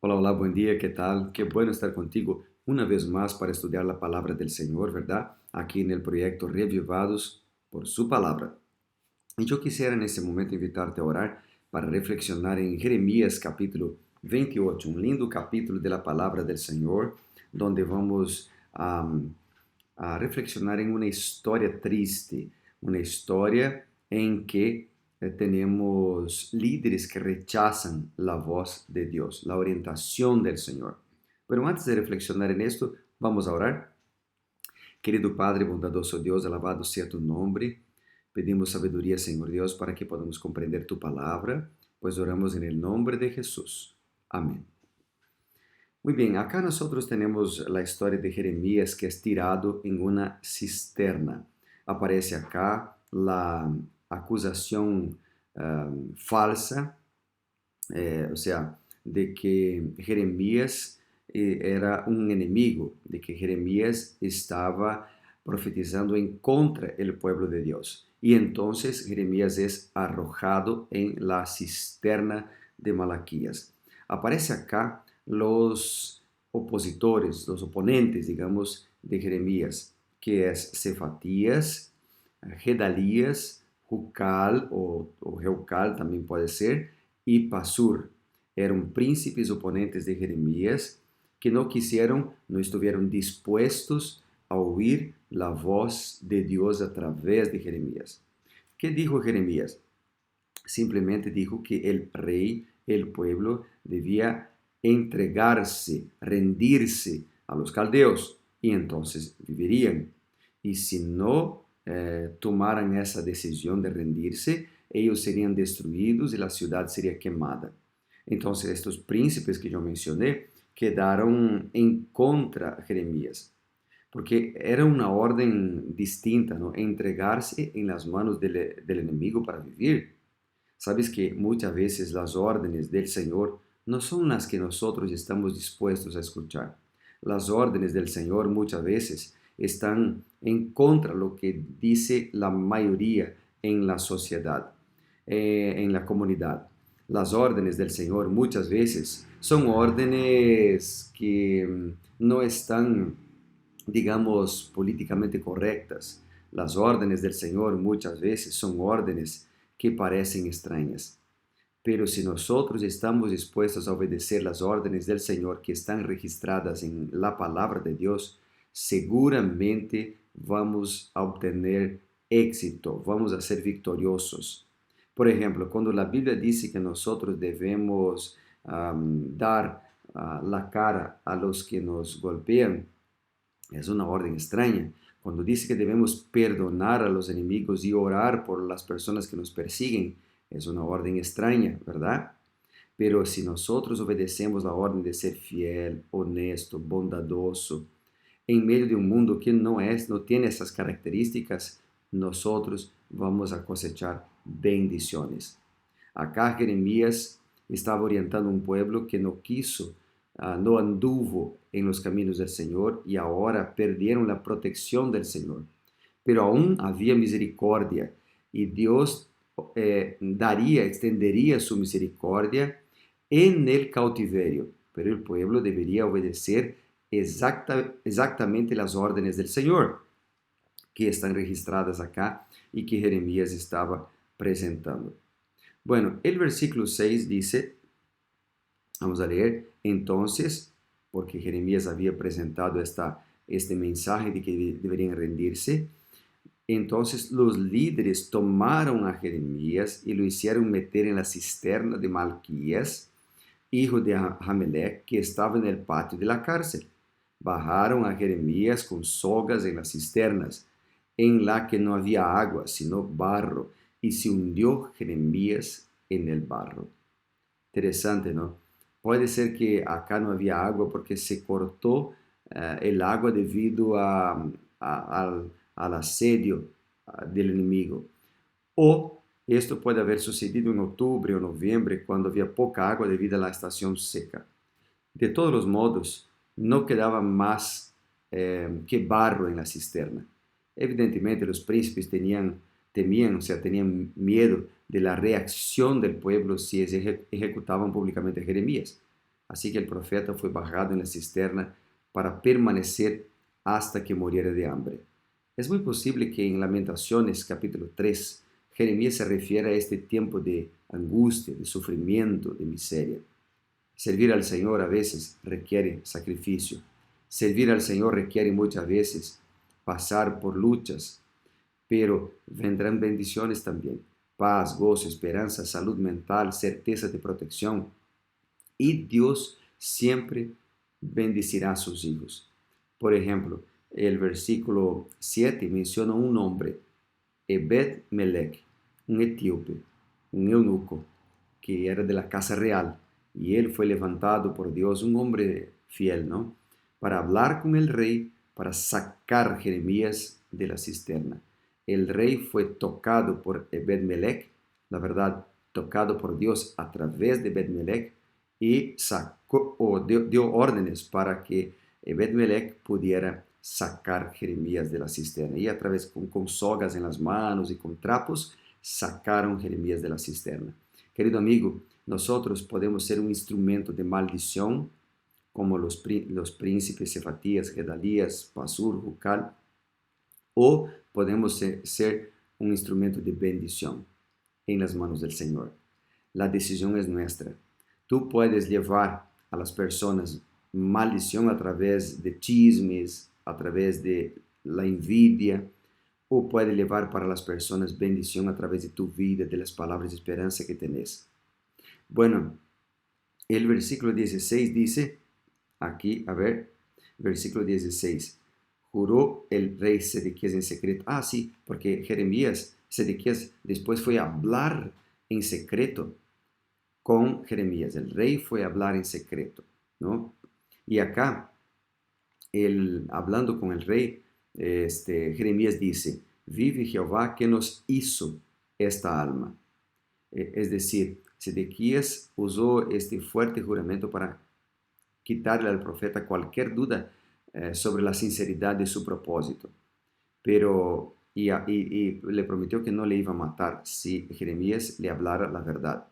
Hola, hola, buen día, ¿qué tal? Qué bueno estar contigo una vez más para estudiar la palabra del Señor, ¿verdad? Aquí en el proyecto Revivados por su palabra. Y yo quisiera en este momento invitarte a orar para reflexionar en Jeremías capítulo 28, un lindo capítulo de la palabra del Señor, donde vamos a reflexionar en una historia triste, una historia en que tenemos líderes que rechazan la voz de Dios, la orientación del Señor. Pero antes de reflexionar en esto, vamos a orar. Querido Padre, bondadoso Dios, alabado sea tu nombre. Pedimos sabiduría, Señor Dios, para que podamos comprender tu palabra, pues oramos en el nombre de Jesús. Amén. Muy bien, acá nosotros tenemos la historia de Jeremías que es tirado en una cisterna. Aparece acá la acusación falsa, o sea, de que Jeremías era un enemigo, de que Jeremías estaba profetizando en contra del pueblo de Dios. Y entonces Jeremías es arrojado en la cisterna de Malaquías. Aparece acá los opositores, los oponentes, digamos, de Jeremías, que es Cefatías, Gedalías, Jucal o Reucal también puede ser, y Pasur. Eran príncipes oponentes de Jeremías que no quisieron, no estuvieron dispuestos a oír la voz de Dios a través de Jeremías. ¿Qué dijo Jeremías? Simplemente dijo que el rey, el pueblo, debía entregarse, rendirse a los caldeos y entonces vivirían. Y si no tomaran esa decisión de rendirse, ellos serían destruidos y la ciudad sería quemada. Entonces estos príncipes que yo mencioné quedaron en contra de Jeremías, porque era una orden distinta, ¿no? Entregarse en las manos del enemigo para vivir. Sabes que muchas veces las órdenes del Señor no son las que nosotros estamos dispuestos a escuchar. Las órdenes del Señor muchas veces están en contra de lo que dice la mayoría en la sociedad, en la comunidad. Las órdenes del Señor muchas veces son órdenes que no están, digamos, políticamente correctas. Las órdenes del Señor muchas veces son órdenes que parecen extrañas. Pero si nosotros estamos dispuestos a obedecer las órdenes del Señor que están registradas en la palabra de Dios, seguramente vamos a obtener éxito, vamos a ser victoriosos. Por ejemplo, cuando la Biblia dice que nosotros debemos dar la cara a los que nos golpean, es una orden extraña. Cuando dice que debemos perdonar a los enemigos y orar por las personas que nos persiguen, es una orden extraña, ¿verdad? Pero si nosotros obedecemos la orden de ser fiel, honesto, bondadoso, en medio de un mundo que no tiene esas características, nosotros vamos a cosechar bendiciones. Acá Jeremías estaba orientando un pueblo que no quiso, no anduvo en los caminos del Señor y ahora perdieron la protección del Señor. Pero aún había misericordia y Dios extendería su misericordia en el cautiverio, pero el pueblo debería obedecer exactamente las órdenes del Señor, que están registradas acá y que Jeremías estaba presentando. Bueno, el versículo 6 dice, vamos a leer, entonces, porque Jeremías había presentado este mensaje de que deberían rendirse, entonces los líderes tomaron a Jeremías y lo hicieron meter en la cisterna de Malquías, hijo de Hamelech, que estaba en el patio de la cárcel. Bajaron a Jeremías con sogas en las cisternas, en la que no había agua, sino barro, y se hundió Jeremías en el barro. Interesante, ¿no? Puede ser que acá no había agua porque se cortó el agua debido al asedio del enemigo. O esto puede haber sucedido en octubre o noviembre, cuando había poca agua debido a la estación seca. De todos los modos, no quedaba más que barro en la cisterna. Evidentemente, los príncipes temían, o sea, tenían miedo de la reacción del pueblo si ejecutaban públicamente a Jeremías. Así que el profeta fue bajado en la cisterna para permanecer hasta que muriera de hambre. Es muy posible que en Lamentaciones capítulo 3, Jeremías se refiera a este tiempo de angustia, de sufrimiento, de miseria. Servir al Señor a veces requiere sacrificio. Servir al Señor requiere muchas veces pasar por luchas, pero vendrán bendiciones también. Paz, gozo, esperanza, salud mental, certeza de protección. Y Dios siempre bendecirá a sus hijos. Por ejemplo, el versículo 7 menciona un nombre, Ebed-Melech, un etíope, un eunuco, que era de la casa real, y él fue levantado por Dios, un hombre fiel, ¿no? Para hablar con el rey, para sacar a Jeremías de la cisterna. El rey fue tocado por Ebed-Melech, la verdad, tocado por Dios a través de Ebed-Melech, y sacó, o dio órdenes para que Ebed-Melech pudiera sacar Jeremías de la cisterna. Y a través, con sogas en las manos y con trapos, sacaron Jeremías de la cisterna. Querido amigo, nosotros podemos ser un instrumento de maldición, como los príncipes Cefatías, Gedalías, Pasur, Jucal, o podemos ser un instrumento de bendición en las manos del Señor. La decisión es nuestra. Tú puedes llevar a las personas maldición a través de chismes, a través de la envidia, o puede llevar para las personas bendición a través de tu vida, de las palabras de esperanza que tenés. Bueno, el versículo 16 dice, aquí, a ver, versículo 16, juró el rey Sedequías en secreto. Ah, sí, porque Sedequías después fue a hablar en secreto con Jeremías. El rey fue a hablar en secreto, ¿no? Y acá, hablando con el rey, Jeremías dice, vive Jehová que nos hizo esta alma. Es decir, Sedequías usó este fuerte juramento para quitarle al profeta cualquier duda sobre la sinceridad de su propósito. Pero, y le prometió que no le iba a matar si Jeremías le hablara la verdad.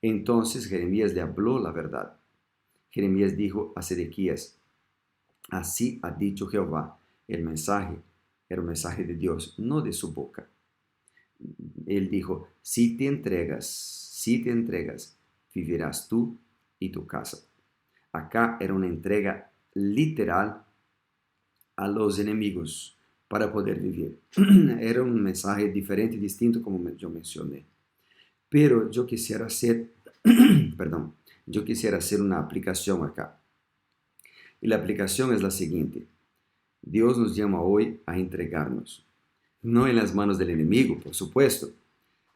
Entonces Jeremías le habló la verdad. Jeremías dijo a Sedequías, así ha dicho Jehová. El mensaje era un mensaje de Dios, no de su boca. Él dijo, si te entregas, vivirás tú y tu casa. Acá era una entrega literal a los enemigos para poder vivir. Era un mensaje diferente y distinto como yo mencioné. Pero yo quisiera hacer, perdón, yo quisiera hacer una aplicación acá. Y la aplicación es la siguiente. Dios nos llama hoy a entregarnos, no en las manos del enemigo, por supuesto,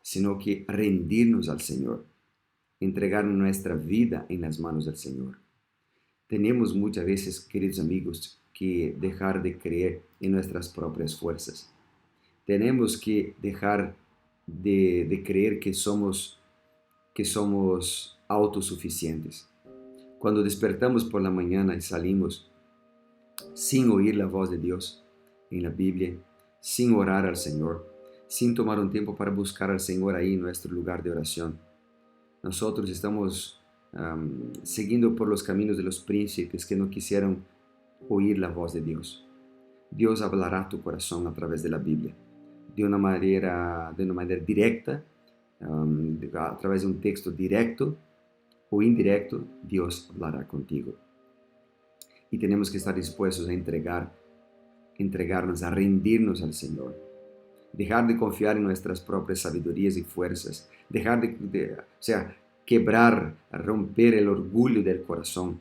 sino que rendirnos al Señor, entregar nuestra vida en las manos del Señor. Tenemos muchas veces, queridos amigos, que dejar de creer en nuestras propias fuerzas. Tenemos que dejar de creer que somos autosuficientes. Cuando despertamos por la mañana y salimos sin oír la voz de Dios en la Biblia, sin orar al Señor, sin tomar un tiempo para buscar al Señor ahí en nuestro lugar de oración, nosotros estamos siguiendo por los caminos de los príncipes que no quisieron oír la voz de Dios. Dios hablará a tu corazón a través de la Biblia, de una manera directa, a través de un texto directo o indirecto. Dios hablará contigo. Y tenemos que estar dispuestos a entregarnos, a rendirnos al Señor. Dejar de confiar en nuestras propias sabidurías y fuerzas. Dejar quebrar, romper el orgullo del corazón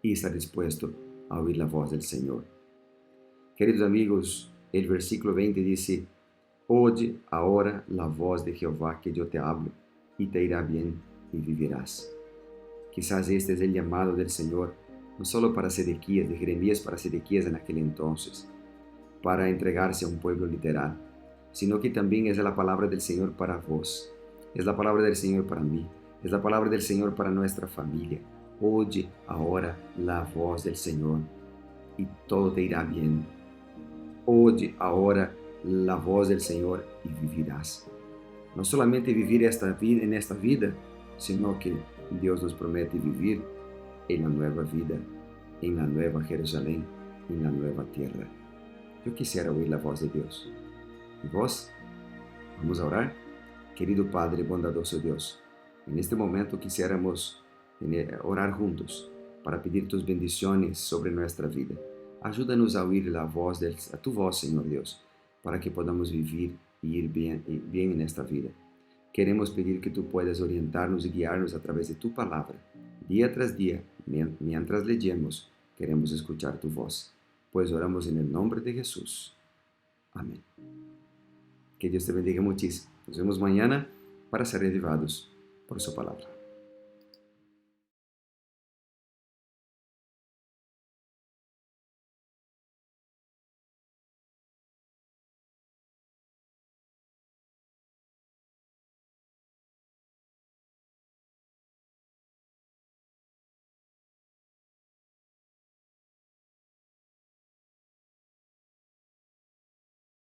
y estar dispuesto a oír la voz del Señor. Queridos amigos, el versículo 20 dice, oye ahora la voz de Jehová que yo te hablo, y te irá bien y vivirás. Quizás este es el llamado del Señor, no solo para Sedequías, de Jeremías para Sedequías en aquel entonces, para entregarse a un pueblo literal, sino que también es la palabra del Señor para vos, es la palabra del Señor para mí, es la palabra del Señor para nuestra familia. Oye ahora la voz del Señor y todo te irá bien. Oye ahora la voz del Señor y vivirás. No solamente vivir en esta vida, sino que Dios nos promete vivir en la nueva vida, en la nueva Jerusalén, en la nueva tierra. Yo quisiera oír la voz de Dios. ¿Y vos? Vamos a orar. Querido Padre bondadoso Dios, en este momento quisiéramos orar juntos para pedir tus bendiciones sobre nuestra vida. Ayúdanos a oír a tu voz, Señor Dios, para que podamos vivir y ir bien en esta vida. Queremos pedir que tú puedas orientarnos y guiarnos a través de tu palabra. Día tras día, mientras leemos, queremos escuchar tu voz. Pues oramos en el nombre de Jesús. Amén. Que Dios te bendiga muchísimo. Nos vemos mañana para ser revivados por su palabra.